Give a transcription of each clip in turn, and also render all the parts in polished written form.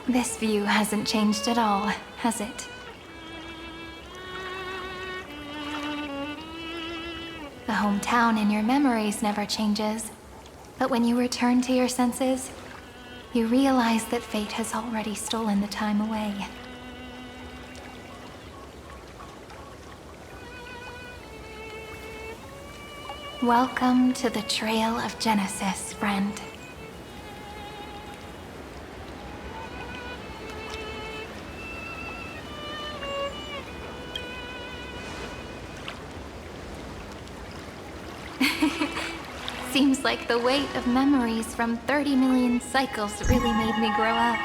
This view hasn't changed at all, has it? The hometown in your memories never changes. But when you return to your senses, you realize that fate has already stolen the time away. Welcome to the Trail of Genesis, friend. Seems like the weight of memories from 30 million cycles really made me grow up.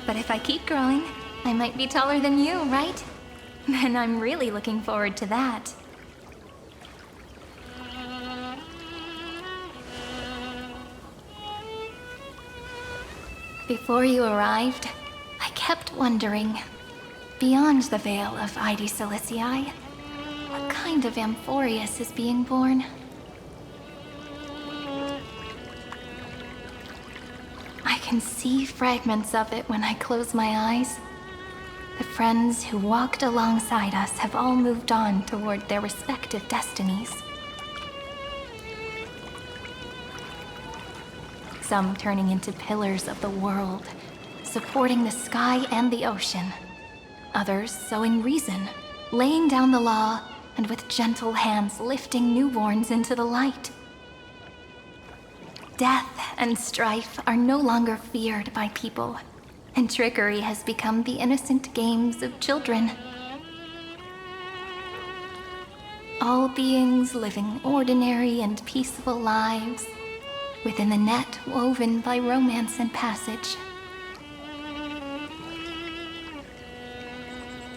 But if I keep growing, I might be taller than you, right? Then I'm really looking forward to that. Before you arrived, I kept wondering, beyond the veil of Ide Silicii, what kind of Amphoreus is being born? I can see fragments of it when I close my eyes. The friends who walked alongside us have all moved on toward their respective destinies. Some turning into pillars of the world, supporting the sky and the ocean. Others sowing reason, laying down the law, and with gentle hands lifting newborns into the light. Death and strife are no longer feared by people, and trickery has become the innocent games of children. All beings living ordinary and peaceful lives, within the net woven by romance and passage.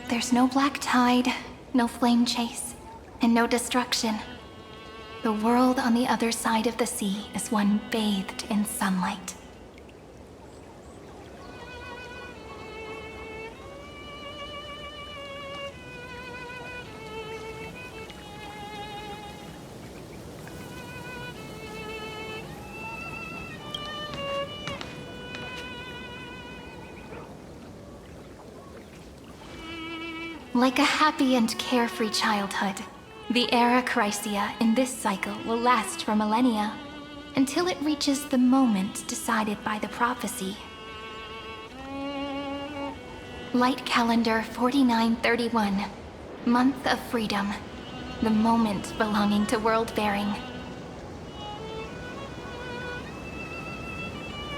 There's no black tide, no flame chase, and no destruction. The world on the other side of the sea is one bathed in sunlight. Like a happy and carefree childhood, the era Chrysia in this cycle will last for millennia, until it reaches the moment decided by the prophecy. Light calendar 4931, month of freedom, the moment belonging to world-bearing.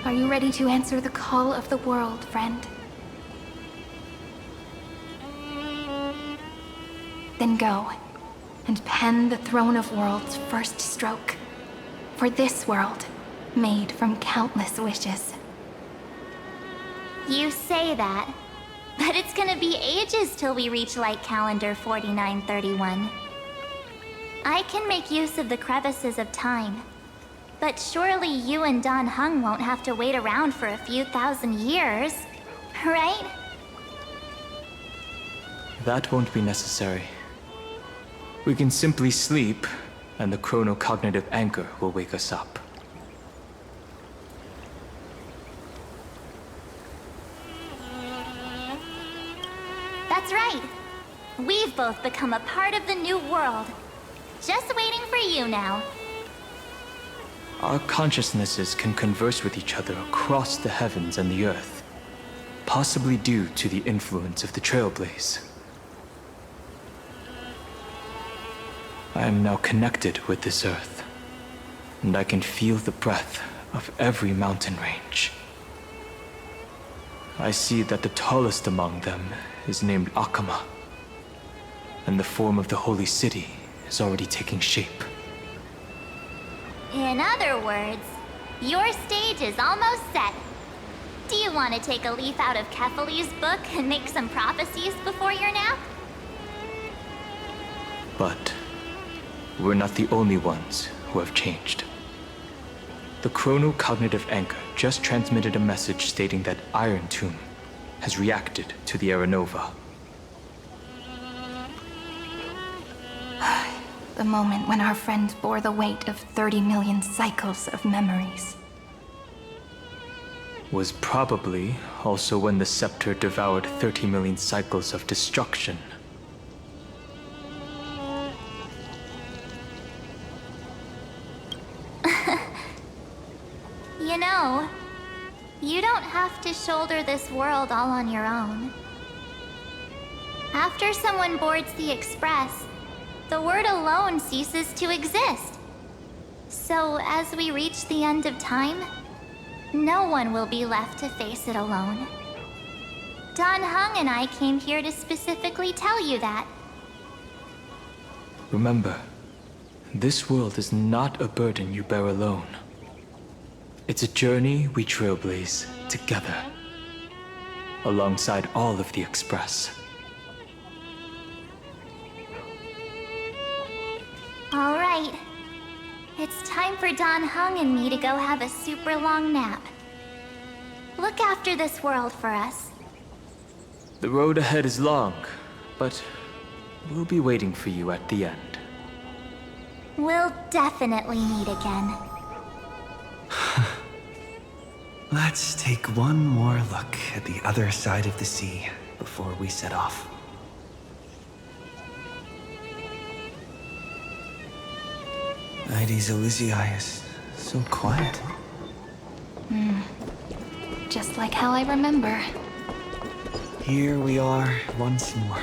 Are you ready to answer the call of the world, friend? Then go, and pen the Throne of Worlds' first stroke. For this world, made from countless wishes. You say that, but it's gonna be ages till we reach Light Calendar 4931. I can make use of the crevices of time, but surely you and Dan Heng won't have to wait around for a few thousand years, right? That won't be necessary. We can simply sleep, and the chronocognitive anchor will wake us up. That's right. We've both become a part of the new world. Just waiting for you now. Our consciousnesses can converse with each other across the heavens and the earth, possibly due to the influence of the Trailblaze. I am now connected with this earth, and I can feel the breath of every mountain range. I see that the tallest among them is named Akama, and the form of the holy city is already taking shape. In other words, your stage is almost set. Do you want to take a leaf out of Kefali's book and make some prophecies before your nap? But we're not the only ones who have changed. The chronocognitive anchor just transmitted a message stating that Iron Tomb has reacted to the era nova. The moment when our friend bore the weight of 30 million cycles of memories. Was probably also when the scepter devoured 30 million cycles of destruction. You know, you don't have to shoulder this world all on your own. After someone boards the Express, the word alone ceases to exist. So as we reach the end of time, no one will be left to face it alone. Dan Heng and I came here to specifically tell you that. Remember, this world is not a burden you bear alone. It's a journey we trailblaze together, alongside all of the Express. All right. It's time for Dan Heng and me to go have a super long nap. Look after this world for us. The road ahead is long, but we'll be waiting for you at the end. We'll definitely meet again. Let's take one more look at the other side of the sea before we set off. Heidi's Elysiae is so quiet. Just like how I remember. Here we are once more.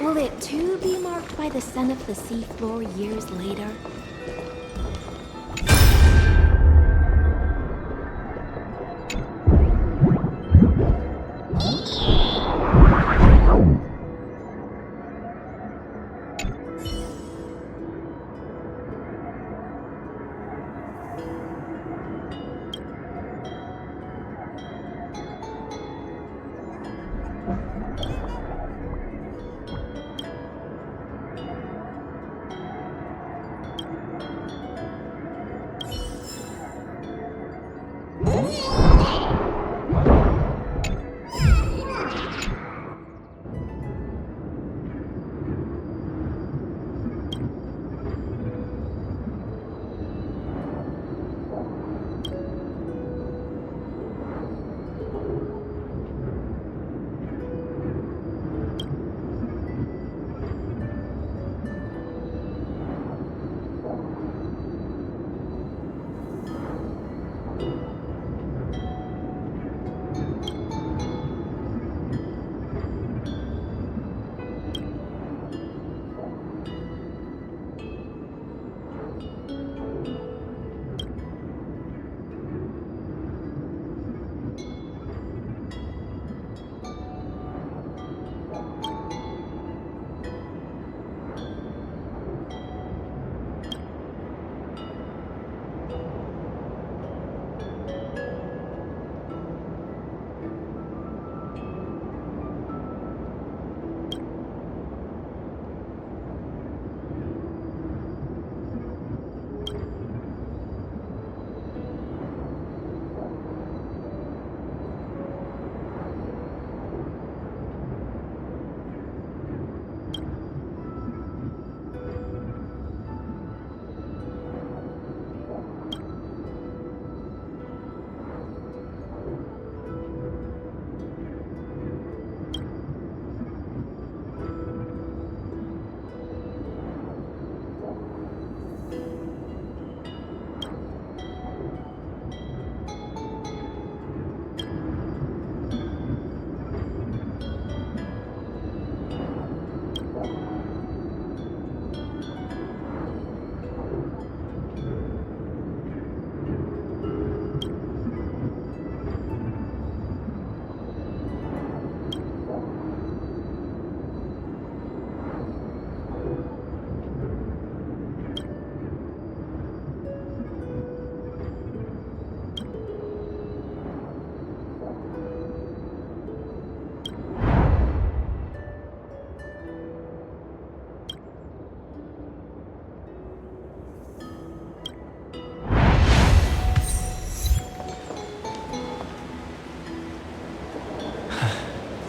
Will it too be marked by the scent of the seafloor years later?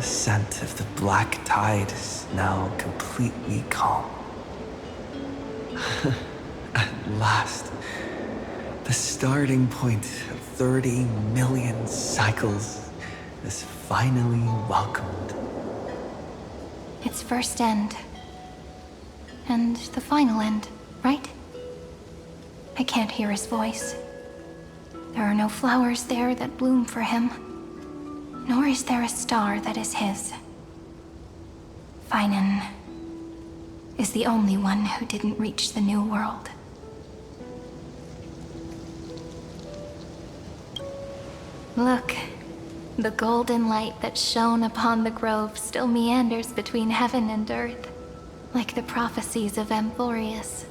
The scent of the black tide is now completely calm. At last, the starting point of 30 million cycles is finally welcomed. Its first end. And the final end, right? I can't hear his voice. There are no flowers there that bloom for him, nor is there a star that is his. Finan is the only one who didn't reach the new world. Look, the golden light that shone upon the grove still meanders between heaven and earth, like the prophecies of Amphoreus.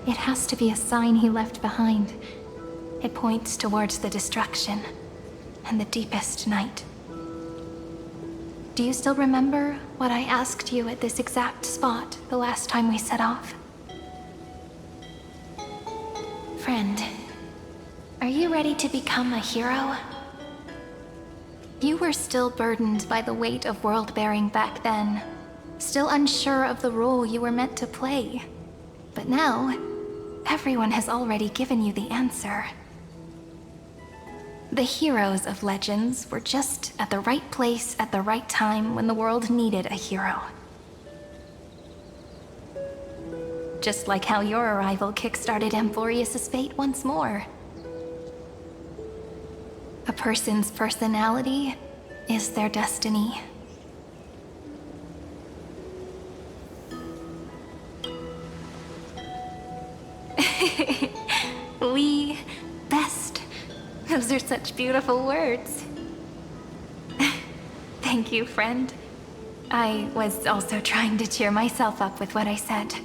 It has to be a sign he left behind. It points towards the destruction and the deepest night. Do you still remember what I asked you at this exact spot the last time we set off? Friend, are you ready to become a hero? You were still burdened by the weight of world-bearing back then, still unsure of the role you were meant to play. But now, everyone has already given you the answer. The heroes of legends were just at the right place at the right time when the world needed a hero. Just like how your arrival kickstarted Amphoreus' fate once more. A person's personality is their destiny. We best. Those are such beautiful words. Thank you, friend. I was also trying to cheer myself up with what I said.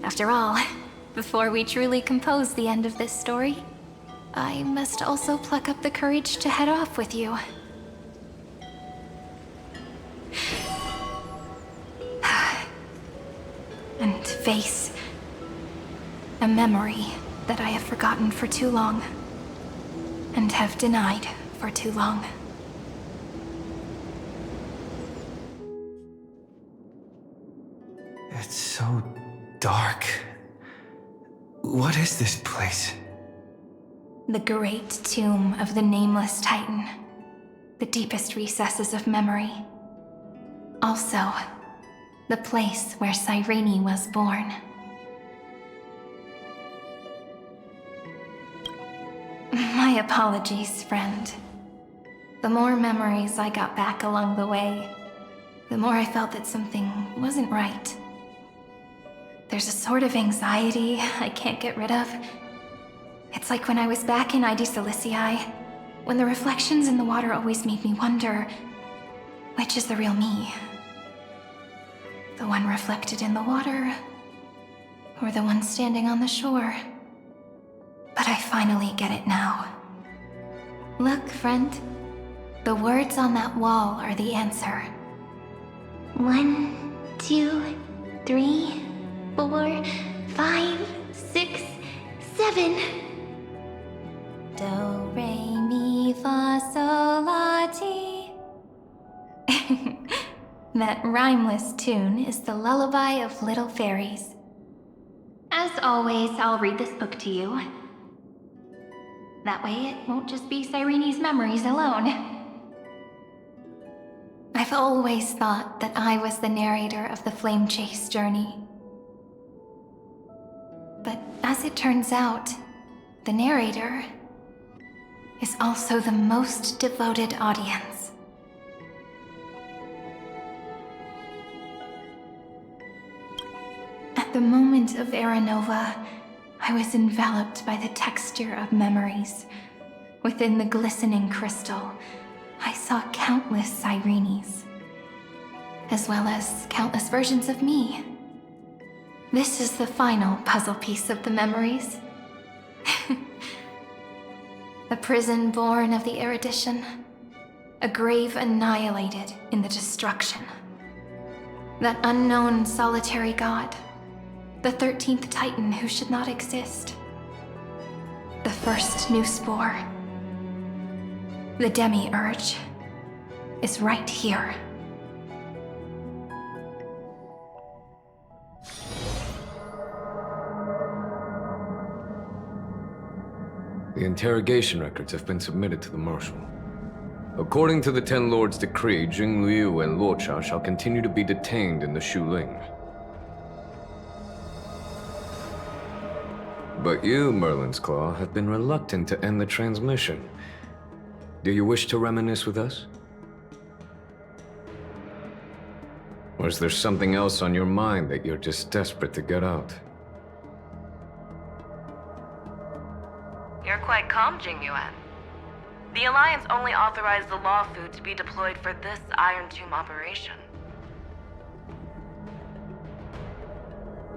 After all, before we truly compose the end of this story, I must also pluck up the courage to head off with you. And face a memory that I have forgotten for too long, and have denied for too long. It's so dark. What is this place? The great tomb of the nameless Titan. The deepest recesses of memory. Also, the place where Cyrene was born. My apologies, friend. The more memories I got back along the way, the more I felt that something wasn't right. There's a sort of anxiety I can't get rid of. It's like when I was back in ID Silicii, when the reflections in the water always made me wonder, which is the real me? The one reflected in the water, or the one standing on the shore? But I finally get it now. Look, friend. The words on that wall are the answer. 1, 2, 3, 4, 5, 6, 7. Do, re, mi, fa, sol, la, ti. That rhymeless tune is the lullaby of little fairies. As always, I'll read this book to you. That way it won't just be Cyrene's memories alone. I've always thought that I was the narrator of the Flame Chase journey. But as it turns out, the narrator is also the most devoted audience. At the moment of Aranova, I was enveloped by the texture of memories. Within the glistening crystal, I saw countless Cyrenes, as well as countless versions of me. This is the final puzzle piece of the memories. A prison born of the erudition, a grave annihilated in the destruction. That unknown solitary god, the 13th Titan who should not exist. The first new spore. The demiurge is right here. The interrogation records have been submitted to the Marshal. According to the Ten Lords' decree, Jing Liu and Luocha shall continue to be detained in the Shuling. But you, Merlin's Claw, have been reluctant to end the transmission. Do you wish to reminisce with us? Or is there something else on your mind that you're just desperate to get out? You're quite calm, Jing Yuan. The Alliance only authorized the Law Fu to be deployed for this Iron Tomb operation.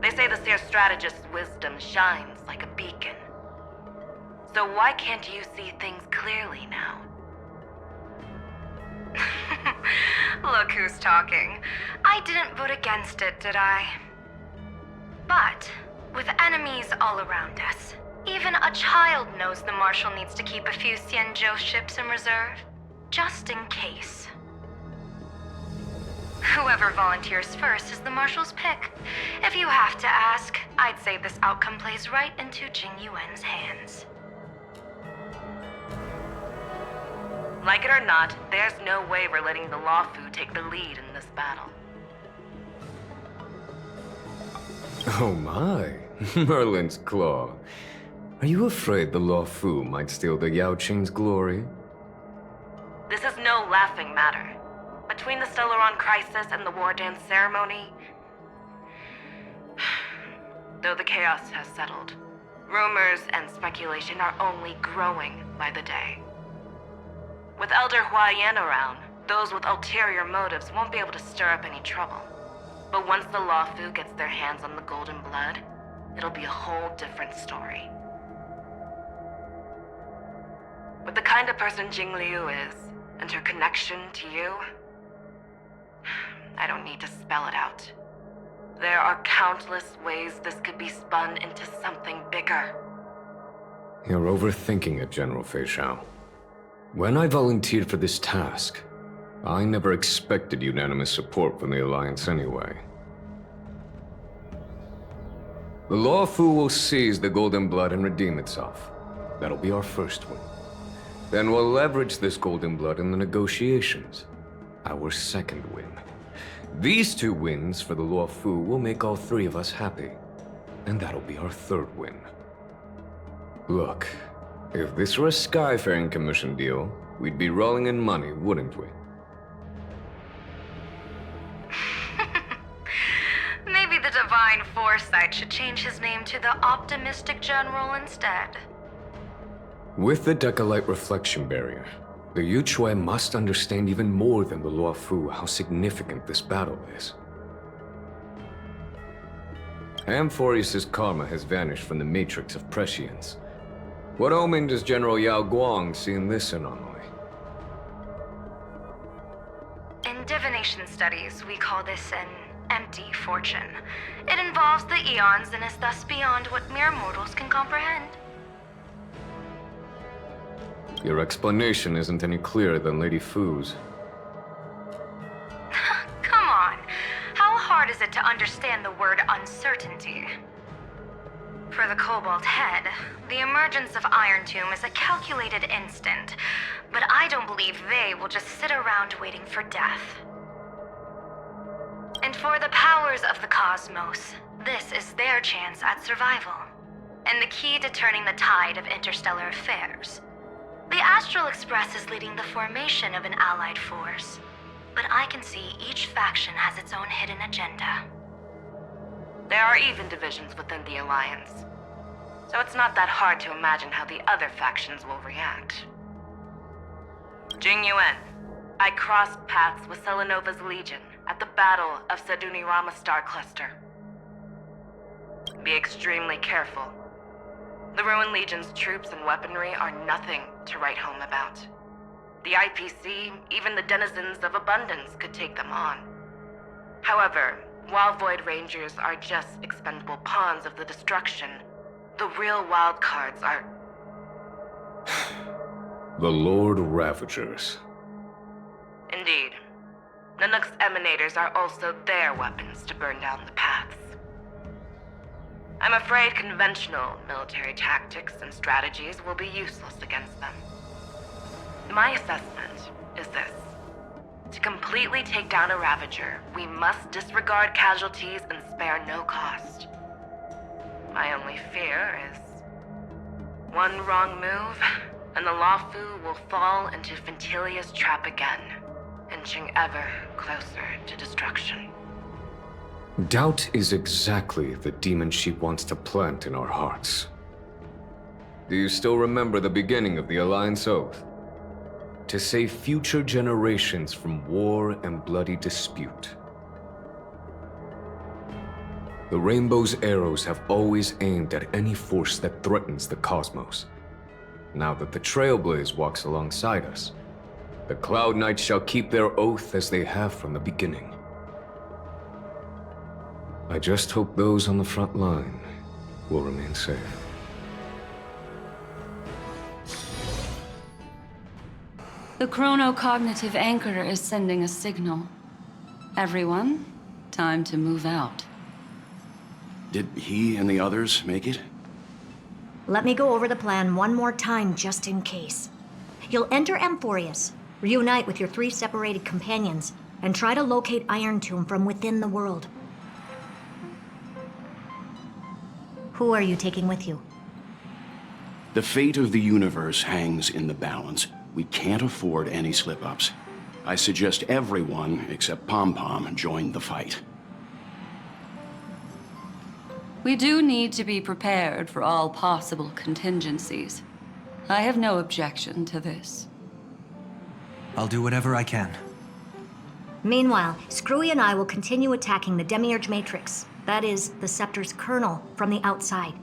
They say the Seer Strategist's wisdom shines like a beacon. So why can't you see things clearly now? Look who's talking. I didn't vote against it, did I? But, with enemies all around us, even a child knows the Marshal needs to keep a few Xianzhou ships in reserve, just in case. Whoever volunteers first is the Marshal's pick. If you have to ask, I'd say this outcome plays right into Jing Yuan's hands. Like it or not, there's no way we're letting the Law Fu take the lead in this battle. Oh my, Merlin's Claw. Are you afraid the Law Fu might steal the Yao Qing's glory? This is no laughing matter. Between the Stellaron crisis and the war dance ceremony, though the chaos has settled, rumors and speculation are only growing by the day. With Elder Huaiyan around, those with ulterior motives won't be able to stir up any trouble. But once the Law Fu gets their hands on the golden blood, it'll be a whole different story. With the kind of person Jing Liu is, and her connection to you, I don't need to spell it out. There are countless ways this could be spun into something bigger. You're overthinking it, General Fei Shao. When I volunteered for this task, I never expected unanimous support from the Alliance anyway. The Law Fu will seize the Golden Blood and redeem itself. That'll be our first win. Then we'll leverage this Golden Blood in the negotiations. Our second win. These two wins for the Law Fu will make all three of us happy. And that'll be our third win. Look, if this were a Skyfaring Commission deal, we'd be rolling in money, wouldn't we? Maybe the Divine Foresight should change his name to the Optimistic General instead. With the Decalite Reflection Barrier, the Yuchue must understand even more than the Law Fu how significant this battle is. Amphoreus' karma has vanished from the matrix of prescience. What omen does General Yao Guang see in this anomaly? In divination studies, we call this an empty fortune. It involves the eons and is thus beyond what mere mortals can comprehend. Your explanation isn't any clearer than Lady Fu's. Come on. How hard is it to understand the word uncertainty? For the Cobalt Head, the emergence of Iron Tomb is a calculated instant, but I don't believe they will just sit around waiting for death. And for the powers of the cosmos, this is their chance at survival, and the key to turning the tide of interstellar affairs. The Astral Express is leading the formation of an allied force, but I can see each faction has its own hidden agenda. There are even divisions within the Alliance, so it's not that hard to imagine how the other factions will react. Jing Yuan, I crossed paths with Selenova's Legion at the Battle of Sedunirama Star Cluster. Be extremely careful. The Ruined Legion's troops and weaponry are nothing to write home about. The IPC, even the denizens of Abundance, could take them on. However, while Void Rangers are just expendable pawns of the destruction, the real wild cards are... The Lord Ravagers. Indeed. Nanook's emanators are also their weapons to burn down the paths. I'm afraid conventional military tactics and strategies will be useless against them. My assessment is this. To completely take down a Ravager, we must disregard casualties and spare no cost. My only fear is one wrong move, and the Lawfu will fall into Ventilia's trap again, inching ever closer to destruction. Doubt is exactly the demon she wants to plant in our hearts. Do you still remember the beginning of the Alliance Oath? To save future generations from war and bloody dispute. The Rainbow's arrows have always aimed at any force that threatens the cosmos. Now that the Trailblaze walks alongside us, the Cloud Knights shall keep their oath as they have from the beginning. I just hope those on the front line will remain safe. The chronocognitive anchor is sending a signal. Everyone, time to move out. Did he and the others make it? Let me go over the plan one more time, just in case. You'll enter Amphoreus, reunite with your 3 separated companions, and try to locate Iron Tomb from within the world. Who are you taking with you? The fate of the universe hangs in the balance. We can't afford any slip-ups. I suggest everyone, except Pom-Pom, join the fight. We do need to be prepared for all possible contingencies. I have no objection to this. I'll do whatever I can. Meanwhile, Screwy and I will continue attacking the Demiurge Matrix. That is, the Scepter's kernel, from the outside.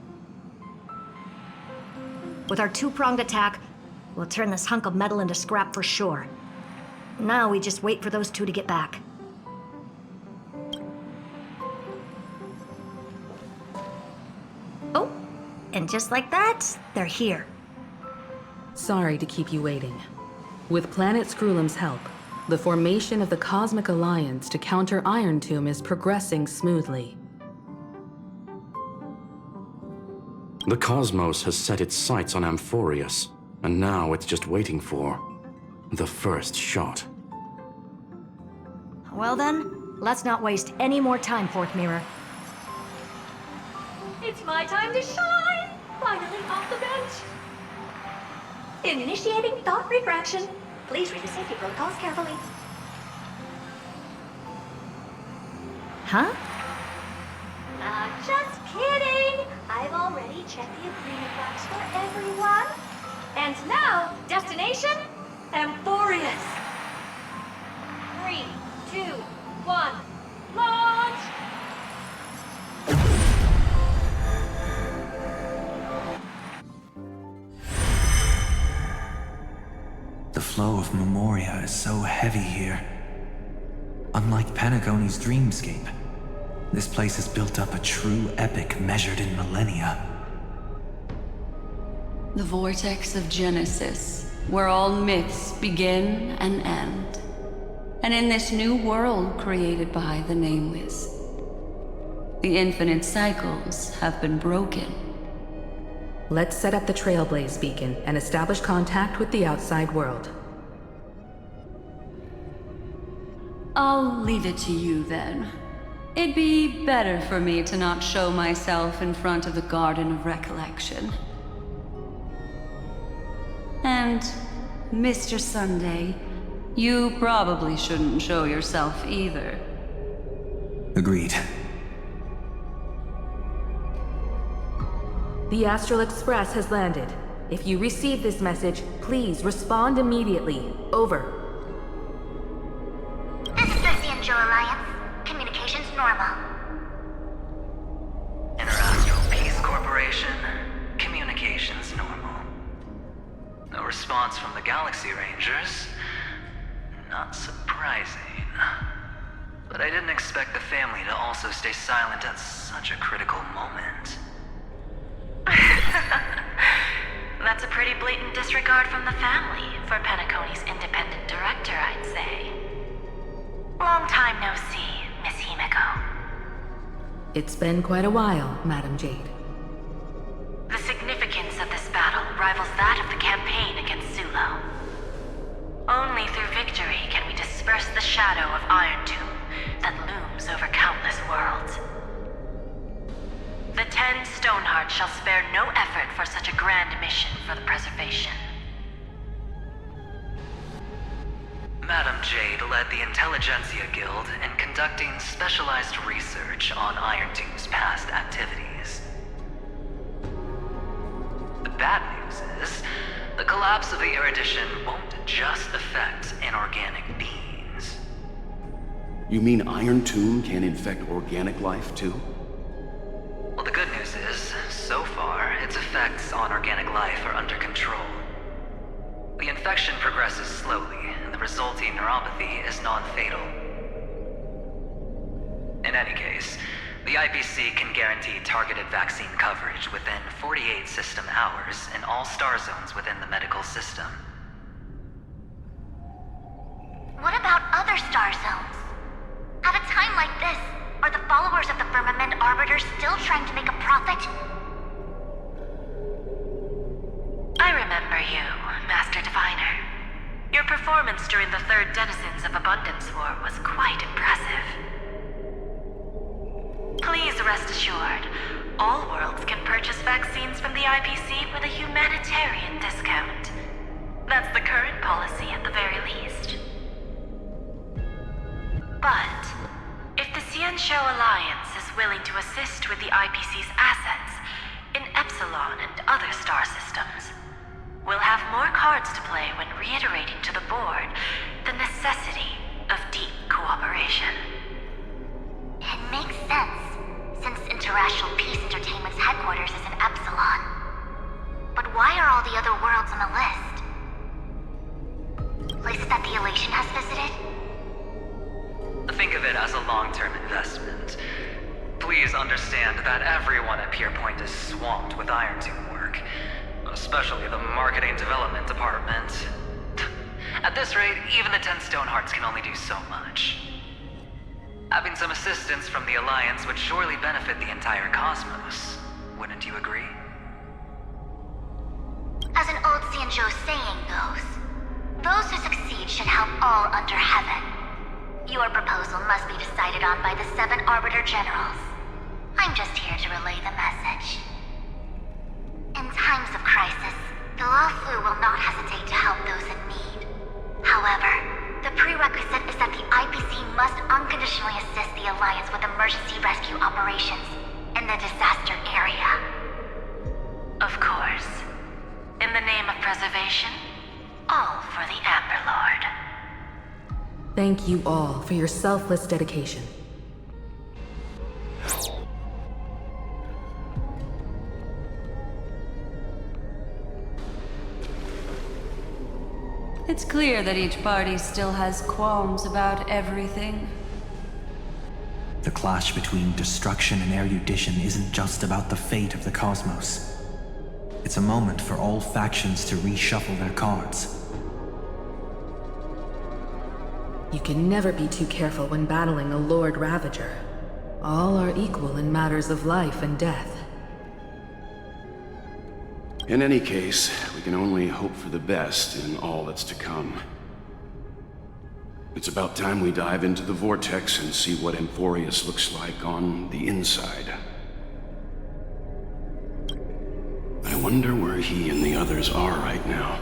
With our 2-pronged attack, we'll turn this hunk of metal into scrap for sure. Now we just wait for those 2 to get back. Oh, and just like that, they're here. Sorry to keep you waiting. With Planet Screwlum's help, the formation of the Cosmic Alliance to counter Iron Tomb is progressing smoothly. The cosmos has set its sights on Amphoreus, and now it's just waiting for the first shot. Well then, let's not waste any more time, Fourth Mirror. It's my time to shine! Finally off the bench! Initiating thought refraction. Please read the safety protocols carefully. Huh? Just kidding! I've already checked the agreement box for everyone. And now, destination, Amphoreus. 3, 2, 1, launch! The flow of Memoria is so heavy here. Unlike Panagoni's dreamscape, this place has built up a true epic measured in millennia. The vortex of Genesis, where all myths begin and end. And in this new world created by the Nameless, the infinite cycles have been broken. Let's set up the Trailblaze beacon and establish contact with the outside world. I'll leave it to you then. It'd be better for me to not show myself in front of the Garden of Recollection. And, Mr. Sunday, you probably shouldn't show yourself either. Agreed. The Astral Express has landed. If you receive this message, please respond immediately. Over. This is the Xianzhou Alliance. Communications normal. Interastral Peace Corporation. Communications normal. No response from the Galaxy Rangers. Not surprising. But I didn't expect the family to also stay silent at such a critical moment. That's a pretty blatant disregard from the family for Penacony's independent director, I'd say. Long time no see, Miss Himeko. It's been quite a while, Madam Jade. The significance of this battle rivals that of the campaign against Zulo. Only through victory can we disperse the shadow of Iron Tomb that looms over countless worlds. The 10 Stonehearts shall spare no effort for such a grand mission for the preservation. Madam Jade led the Intelligentsia Guild in conducting specialized research on Iron Tomb's past activities. The bad news is, the collapse of the Erudition won't just affect inorganic beings. You mean Iron Tomb can infect organic life, too? Well, the good news is, so far, its effects on organic life are under control. The infection progresses slowly, and the resulting neuropathy is non-fatal. In any case, the IPC can guarantee targeted vaccine coverage within 48 system hours in all star zones within the medical system. What about other star zones? At a time like this, are the followers of the Firmament Arbiter still trying to make a profit? I remember you, Master Diviner. Your performance during the Third Denizens of Abundance War was quite impressive. Please rest assured, all worlds can purchase vaccines from the IPC with a humanitarian discount. That's the current policy at the very least. But if the Xianshou Alliance is willing to assist with the IPC's assets in Epsilon and other star systems, we'll have more cards to play when reiterating to the board the necessity of deep cooperation. It makes sense, since Interrational Peace Entertainment's headquarters is in Epsilon. But why are all the other worlds on the list? Places that the Elation has visited? Think of it as a long-term investment. Please understand that everyone at Pierpoint is swamped with Iron Tomb work, especially the marketing development department. At this rate, even the 10 Stonehearts can only do so much. Having some assistance from the Alliance would surely benefit the entire cosmos. Wouldn't you agree? As an old Xianzhou saying goes, those who succeed should help all under heaven. Your proposal must be decided on by the 7 Arbiter Generals. I'm just here to relay the message. In times of crisis, the Law Flu will not hesitate to help those in need. However, the prerequisite is that the IPC must unconditionally assist the Alliance with emergency rescue operations in the disaster area. Of course. In the name of preservation, all for the Amber Lord. Thank you all for your selfless dedication. It's clear that each party still has qualms about everything. The clash between destruction and erudition isn't just about the fate of the cosmos. It's a moment for all factions to reshuffle their cards. You can never be too careful when battling a Lord Ravager. All are equal in matters of life and death. In any case, we can only hope for the best in all that's to come. It's about time we dive into the vortex and see what Amphoreus looks like on the inside. I wonder where he and the others are right now.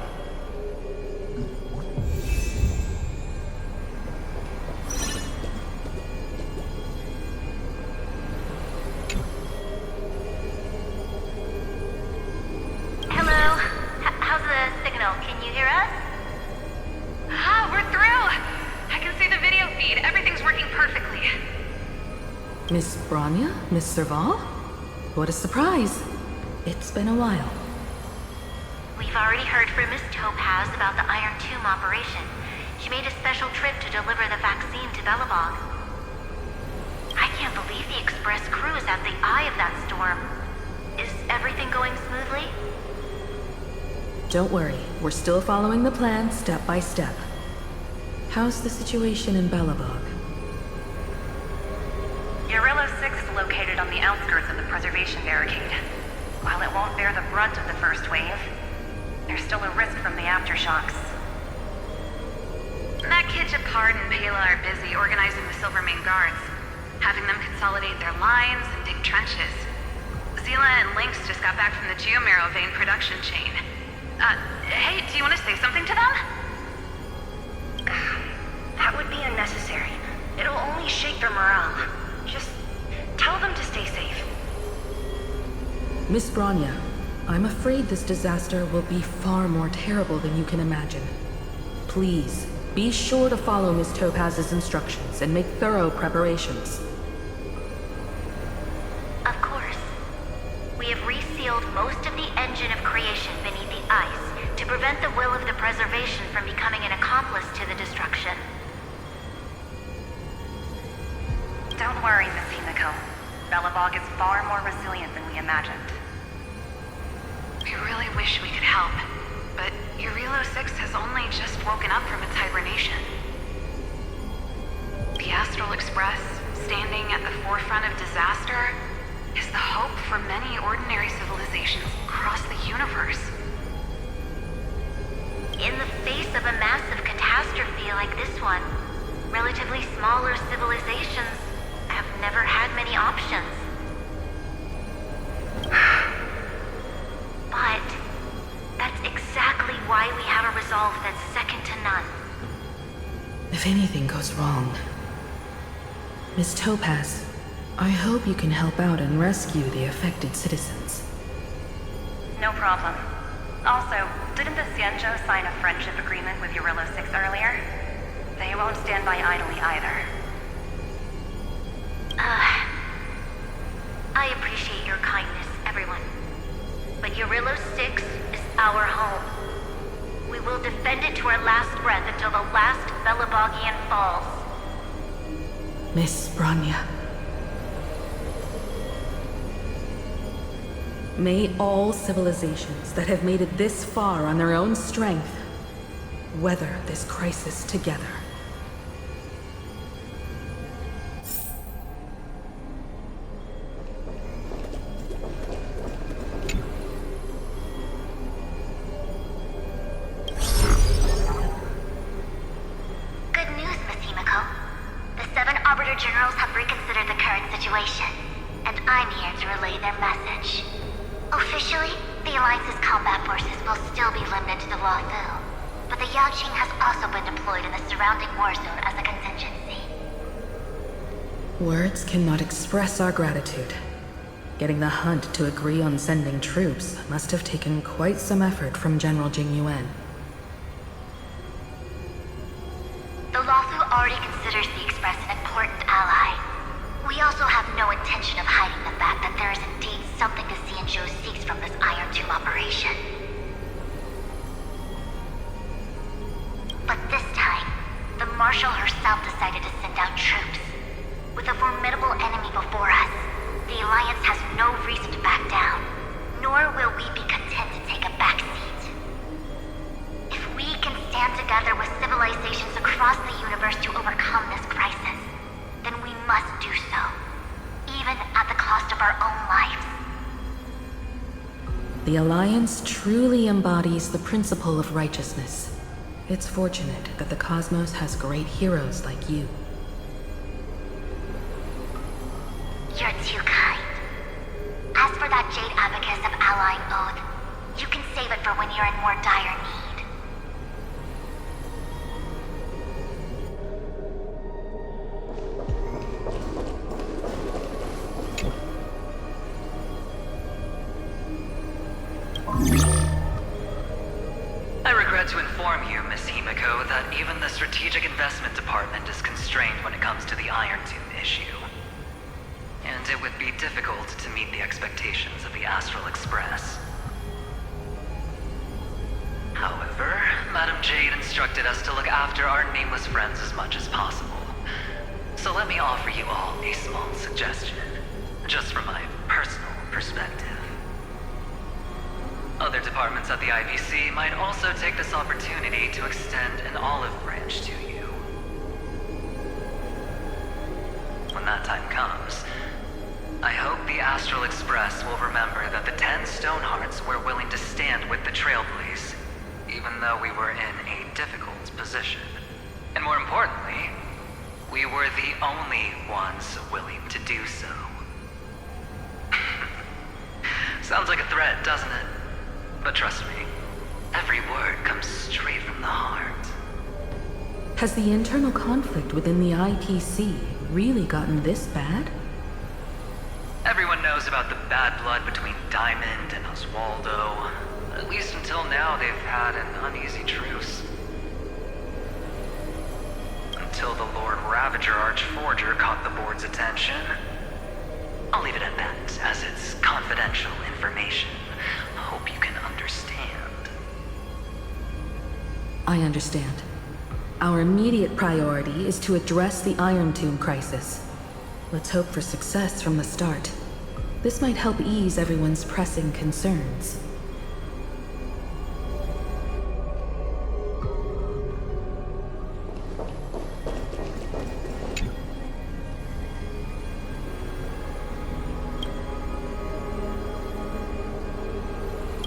Miss Branya? Miss Serval? What a surprise. It's been a while. We've already heard from Miss Topaz about the Iron Tomb operation. She made a special trip to deliver the vaccine to Belobog. I can't believe the Express crew is at the eye of that storm. Is everything going smoothly? Don't worry, we're still following the plan step by step. How's the situation in Belobog? Urillo 6 is located on the outskirts of the preservation barricade. While it won't bear the brunt of the first wave, there's still a risk from the aftershocks. That kid Japard and Pela are busy organizing the Silvermane guards, having them consolidate their lines and dig trenches. Zila and Lynx just got back from the Geomarrow vein production chain. Hey, do you want to say something to them? That would be unnecessary. It'll only shake their morale. Just tell them to stay safe. Miss Bronya, I'm afraid this disaster will be far more terrible than you can imagine. Please, be sure to follow Miss Topaz's instructions and make thorough preparations. Of course. We have resealed most of the engine of creation beneath the ice to prevent the will of the preservation from becoming an accomplice to the destruction. Don't worry, Miss Himiko. Belobog is far more resilient than we imagined. We really wish we could help, but Urillo 6 has only just woken up from its hibernation. The Astral Express, standing at the forefront of disaster, is the hope for many ordinary civilizations across the universe. In the face of a massive catastrophe like this one, relatively smaller civilizations have never had many options. But that's exactly why we have a resolve that's second to none. If anything goes wrong... Miss Topaz, I hope you can help out and rescue the affected citizens. No problem. Also, didn't the Xianzhou sign a friendship agreement with Urillo 6 earlier? They won't stand by idly either. I appreciate your kindness, everyone. But Urillo 6 is our home. We will defend it to our last breath until the last Belobogian falls. Miss Bronya. May all civilizations that have made it this far on their own strength weather this crisis together. Good news, Miss Himiko. The 7 Arbiter Generals have reconsidered the current situation, and I'm here to relay their message. Officially, the Alliance's combat forces will still be limited to the Luofu, but the Yaoqing has also been deployed in the surrounding war zone as a contingency. Words cannot express our gratitude. Getting the Hunt to agree on sending troops must have taken quite some effort from General Jing Yuan. The Luofu already considers the Express an important ally. We also have no intention of hiding the fact that there is indeed something the Xianzhou seeks from this Iron Tomb operation. But this time, the Marshal herself decided to send out troops. With a formidable enemy before us, the Alliance has no reason to back down, nor will we be content to take a back seat. If we can stand together with civilizations across the universe to overcome this crisis, then we must do so, even at the cost of our own lives. The Alliance truly embodies the principle of righteousness. It's fortunate that the cosmos has great heroes like you. You're too kind. As for that Jade Abacus of Allying Oath, you can save it for when you're in more dire need. I regret to inform you, Miss Himiko, that even the Strategic Investment Department is constrained when it comes to the Iron Tomb issue. And it would be difficult to meet the expectations of the Astral Express. However, Madam Jade instructed us to look after our nameless friends as much as possible. So let me offer you all a small suggestion, just from my personal perspective. Other departments at the IBC might also take this opportunity to extend an olive branch to you. When that time comes, I hope the Astral Express will remember that the 10 Stonehearts were willing to stand with the Trailblaze, even though we were in a difficult position. And more importantly, we were the only ones willing to do so. Sounds like a threat, doesn't it? But trust me, every word comes straight from the heart. Has the internal conflict within the IPC really gotten this bad? Everyone knows about the bad blood between Diamond and Oswaldo. At least until now, they've had an uneasy truce. Until the Lord Ravager Archforger caught the board's attention. I'll leave it at that, as it's confidential information. Hope you can understand. I understand. Our immediate priority is to address the Iron Tomb crisis. Let's hope for success from the start. This might help ease everyone's pressing concerns.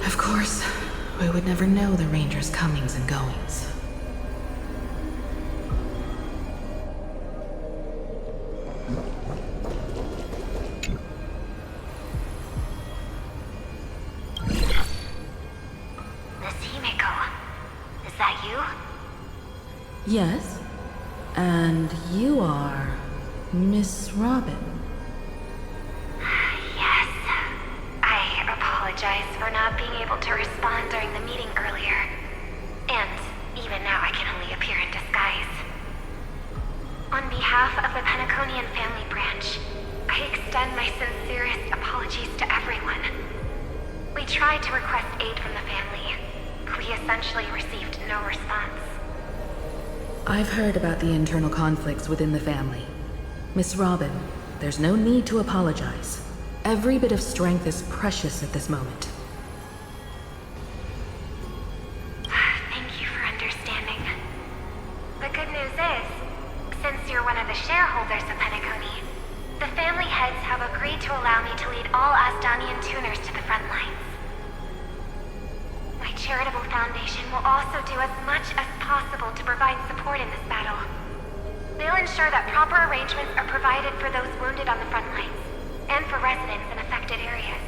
Of course, we would never know the Ranger's comings and goings. Yes, and you are Miss Robin. Yes. I apologize for not being able to respond during the meeting earlier. And even now I can only appear in disguise. On behalf of the Penaconian family branch, I extend my sincerest apologies to everyone. We tried to request aid from the family. We essentially received no response. I've heard about the internal conflicts within the family. Miss Robin, there's no need to apologize. Every bit of strength is precious at this moment. Thank you for understanding. The good news is, since you're one of the shareholders of Penacony, the family heads have agreed to allow me to lead all Asdanian tuners to the front lines. My charitable foundation will also do as much as possible to provide support in this battle. They'll ensure that proper arrangements are provided for those wounded on the front lines, and for residents in affected areas.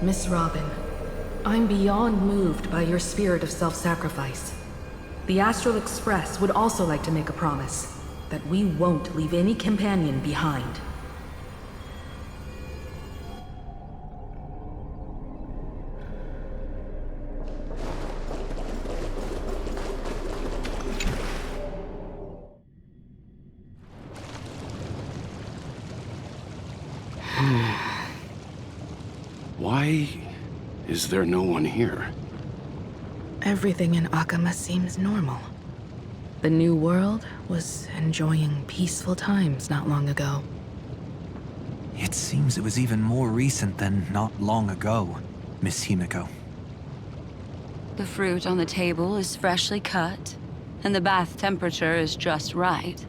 Miss Robin, I'm beyond moved by your spirit of self-sacrifice. The Astral Express would also like to make a promise that we won't leave any companion behind. Why is there no one here? Everything in Akama seems normal. The New World was enjoying peaceful times not long ago. It seems it was even more recent than not long ago, Miss Himiko. The fruit on the table is freshly cut, and the bath temperature is just right.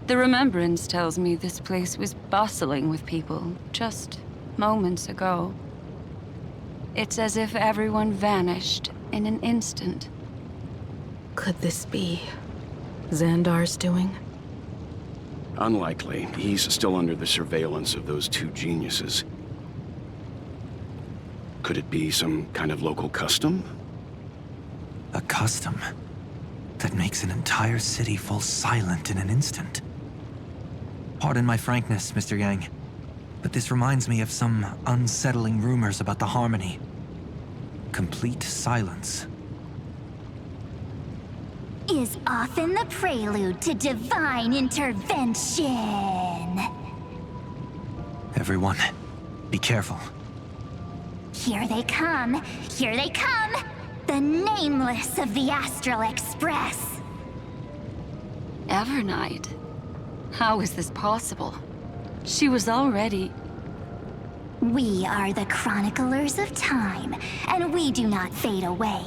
The remembrance tells me this place was bustling with people just moments ago. It's as if everyone vanished in an instant. Could this be Xandar's doing? Unlikely. He's still under the surveillance of those two geniuses. Could it be some kind of local custom? A custom that makes an entire city fall silent in an instant. Pardon my frankness, Mr. Yang, but this reminds me of some unsettling rumors about the Harmony. Complete silence. Is often the prelude to divine intervention. Everyone, be careful. Here they come! Here they come! The Nameless of the Astral Express! Evernight? How is this possible? She was already... We are the chroniclers of time, and we do not fade away.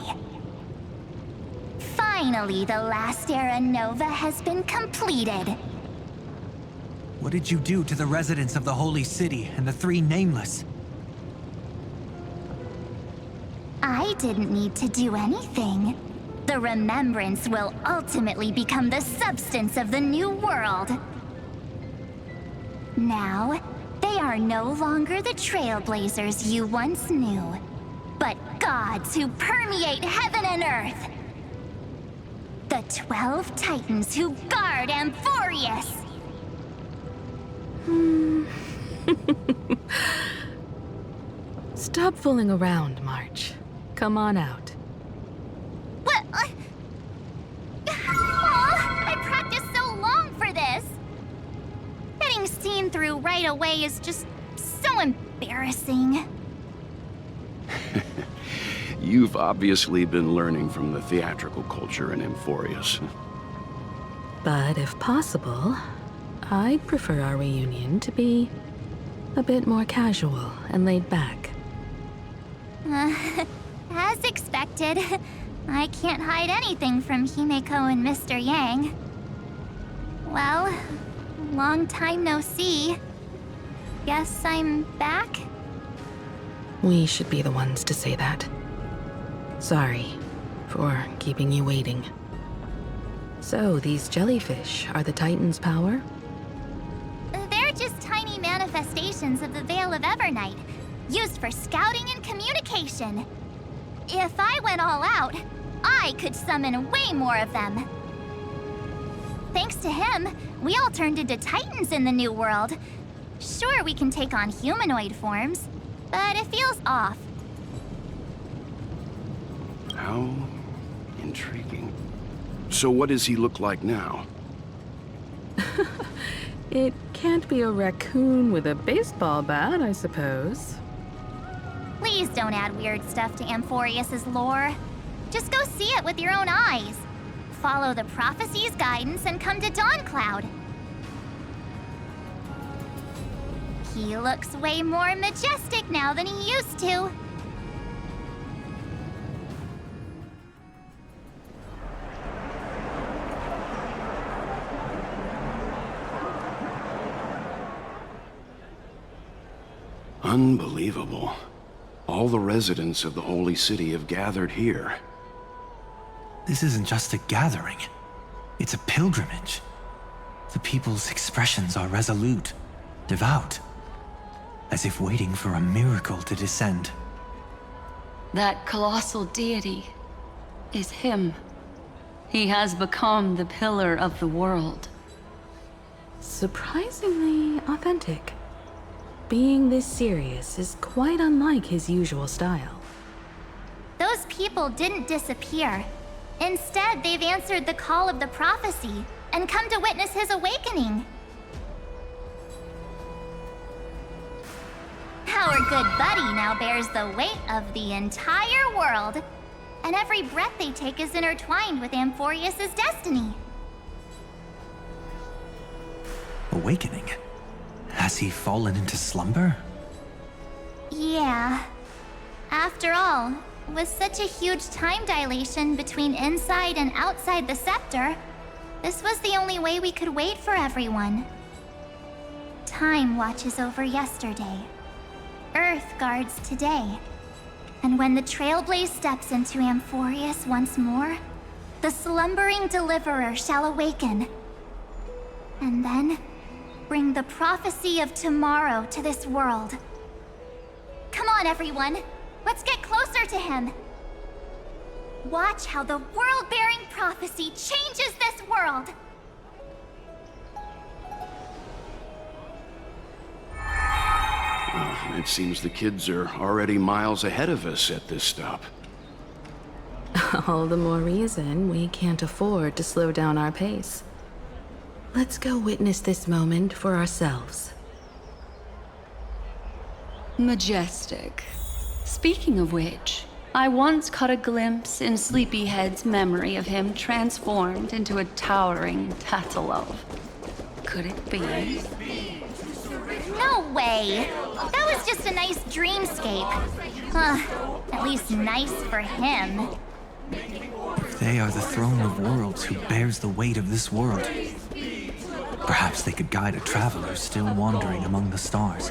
Finally, the last era Nova has been completed. What did you do to the residents of the Holy City and the Three Nameless? I didn't need to do anything. The remembrance will ultimately become the substance of the new world. Now, they are no longer the Trailblazers you once knew, but gods who permeate heaven and earth. The 12 Titans who guard Amphoreus. Stop fooling around, March. Come on out. What? I practiced so long for this. Getting seen through right away is just so embarrassing. You've obviously been learning from the theatrical culture in Amphoreus. But if possible, I'd prefer our reunion to be a bit more casual and laid back. As expected, I can't hide anything from Himeko and Mr. Yang. Well, long time no see. Guess I'm back? We should be the ones to say that. Sorry for keeping you waiting. So, these jellyfish are the Titan's power? They're just tiny manifestations of the Veil of Evernight, used for scouting and communication. If I went all out, I could summon way more of them. Thanks to him, we all turned into Titans in the new world. Sure, we can take on humanoid forms, but it feels off. How intriguing. So what does he look like now? It can't be a raccoon with a baseball bat, I suppose. Please don't add weird stuff to Amphoreus' lore. Just go see it with your own eyes. Follow the prophecy's guidance and come to Dawncloud. He looks way more majestic now than he used to. Unbelievable. All the residents of the Holy City have gathered here. This isn't just a gathering. It's a pilgrimage. The people's expressions are resolute, devout, as if waiting for a miracle to descend. That colossal deity is him. He has become the pillar of the world. Surprisingly authentic. Being this serious is quite unlike his usual style. Those people didn't disappear. Instead, they've answered the call of the prophecy and come to witness his awakening. Our good buddy now bears the weight of the entire world, and every breath they take is intertwined with Amphoreus' destiny. Awakening? Has he fallen into slumber? Yeah. After all, with such a huge time dilation between inside and outside the scepter, this was the only way we could wait for everyone. Time watches over yesterday. Earth guards today. And when the Trailblaze steps into Amphoreus once more, the slumbering deliverer shall awaken. And then, bring the prophecy of tomorrow to this world. Come on, everyone. Let's get closer to him. Watch how the world-bearing prophecy changes this world. Well, it seems the kids are already miles ahead of us at this stop. All the more reason we can't afford to slow down our pace. Let's go witness this moment for ourselves. Majestic. Speaking of which, I once caught a glimpse in Sleepyhead's memory of him transformed into a towering Tatalov. Could it be? No! No way! That was just a nice dreamscape. At least nice for him. They are the throne of worlds who bears the weight of this world. Perhaps they could guide a traveler still wandering among the stars.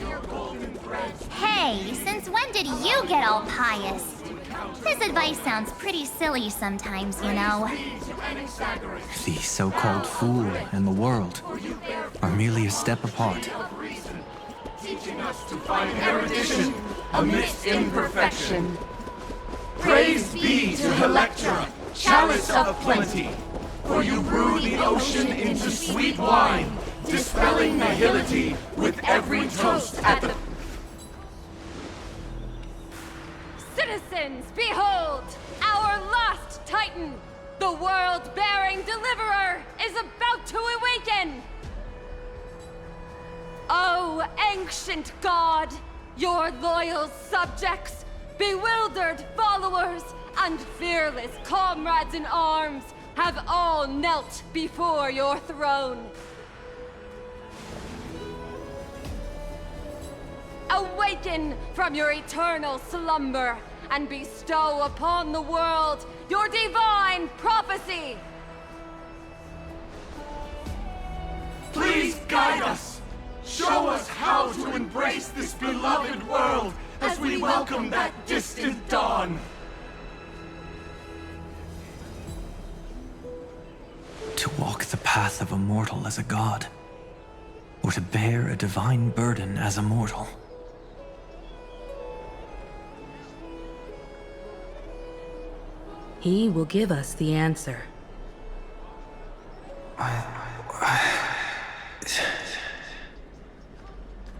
Hey, since when did you get all pious? This advice sounds pretty silly sometimes, you know. The so-called fool and the world are merely a step apart. Teaching us to find erudition amidst imperfection. Praise be to Electra, chalice of plenty, for you brew the ocean into sweet wine, dispelling nihility with every toast at the... Citizens, behold! Our last Titan, the world-bearing deliverer, is about to awaken! Oh, ancient god, your loyal subjects, bewildered followers, and fearless comrades in arms have all knelt before your throne. Awaken from your eternal slumber and bestow upon the world your divine prophecy! Please guide us! Show us how to embrace this beloved world as we welcome that distant dawn! To walk the path of a mortal as a god, or to bear a divine burden as a mortal. He will give us the answer.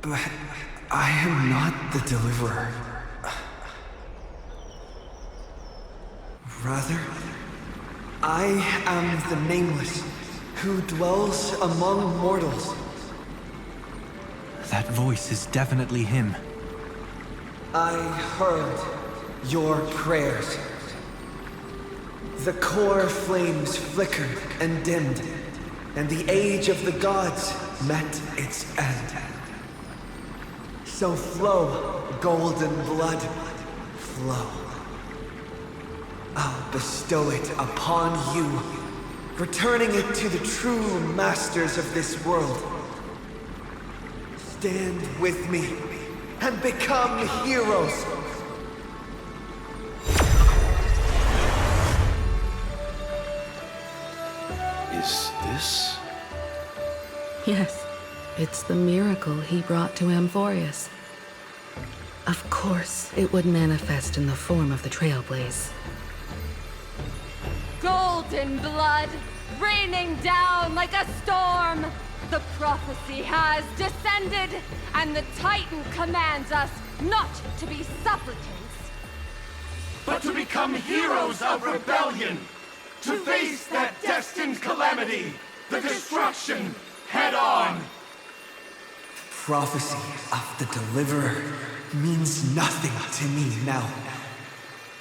But I am not the deliverer. Rather, I am the Nameless, who dwells among mortals. That voice is definitely him. I heard your prayers. The core flames flickered and dimmed, and the age of the gods met its end. So flow, golden blood, flow. I'll bestow it upon you, returning it to the true masters of this world. Stand with me and become heroes. Is this? Yes, it's the miracle he brought to Amphoreus. Of course, it would manifest in the form of the Trailblaze. Golden blood, raining down like a storm! The prophecy has descended, and the Titan commands us not to be supplicants, but to become heroes of rebellion! To face that destined calamity, the destruction, head on! Prophecy of the Deliverer means nothing to me now.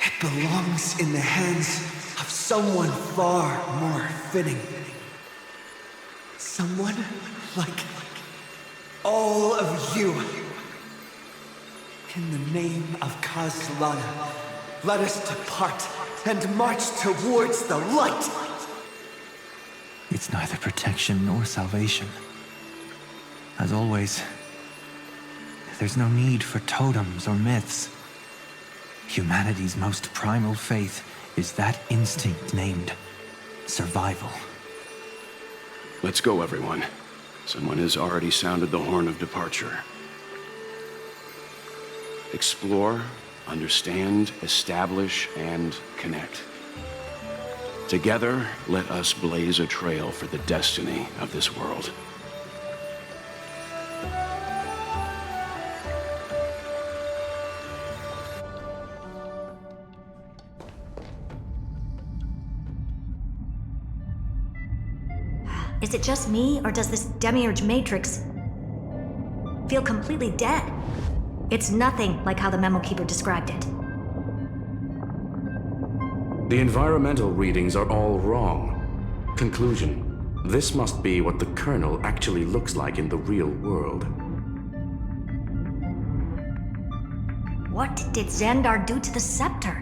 It belongs in the hands of someone far more fitting. Someone like all of you. In the name of Kazlana, let us depart and march towards the light! It's neither protection nor salvation. As always, there's no need for totems or myths. Humanity's most primal faith is that instinct named survival. Let's go, everyone. Someone has already sounded the horn of departure. Explore, understand, establish, and connect. Together, let us blaze a trail for the destiny of this world. Is it just me, or does this demiurge matrix feel completely dead? It's nothing like how the memo keeper described it. The environmental readings are all wrong. Conclusion: this must be what the kernel actually looks like in the real world. What did Xandar do to the scepter?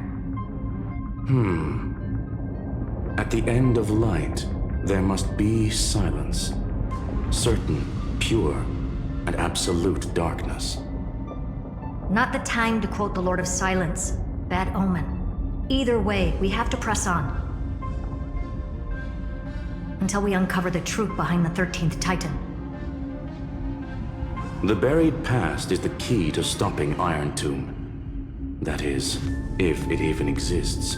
At the end of light, there must be silence. Certain, pure, and absolute darkness. Not the time to quote the Lord of Silence. Bad omen. Either way, we have to press on. Until we uncover the truth behind the 13th Titan. The buried past is the key to stopping Iron Tomb. That is, if it even exists.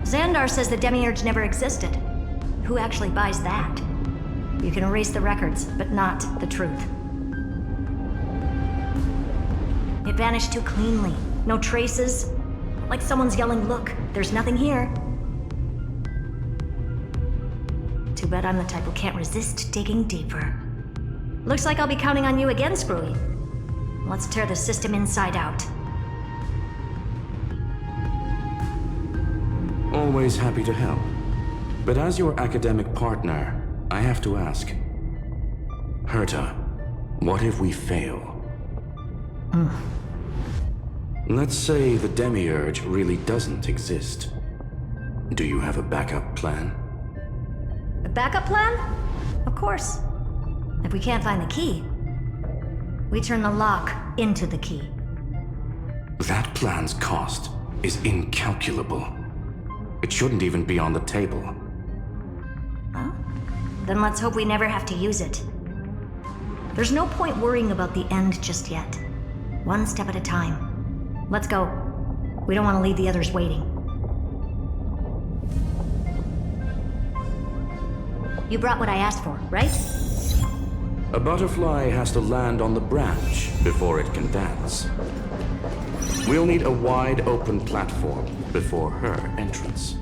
Xandar says the Demiurge never existed. Who actually buys that? You can erase the records, but not the truth. It vanished too cleanly. No traces. Like someone's yelling, "Look, there's nothing here." Too bad I'm the type who can't resist digging deeper. Looks like I'll be counting on you again, Screwy. Let's tear the system inside out. Always happy to help. But as your academic partner, I have to ask. Herta, what if we fail? Let's say the Demiurge really doesn't exist. Do you have a backup plan? A backup plan? Of course. If we can't find the key, we turn the lock into the key. That plan's cost is incalculable. It shouldn't even be on the table. Huh? Then let's hope we never have to use it. There's no point worrying about the end just yet. One step at a time. Let's go. We don't want to leave the others waiting. You brought what I asked for, right? A butterfly has to land on the branch before it can dance. We'll need a wide open platform before her entrance.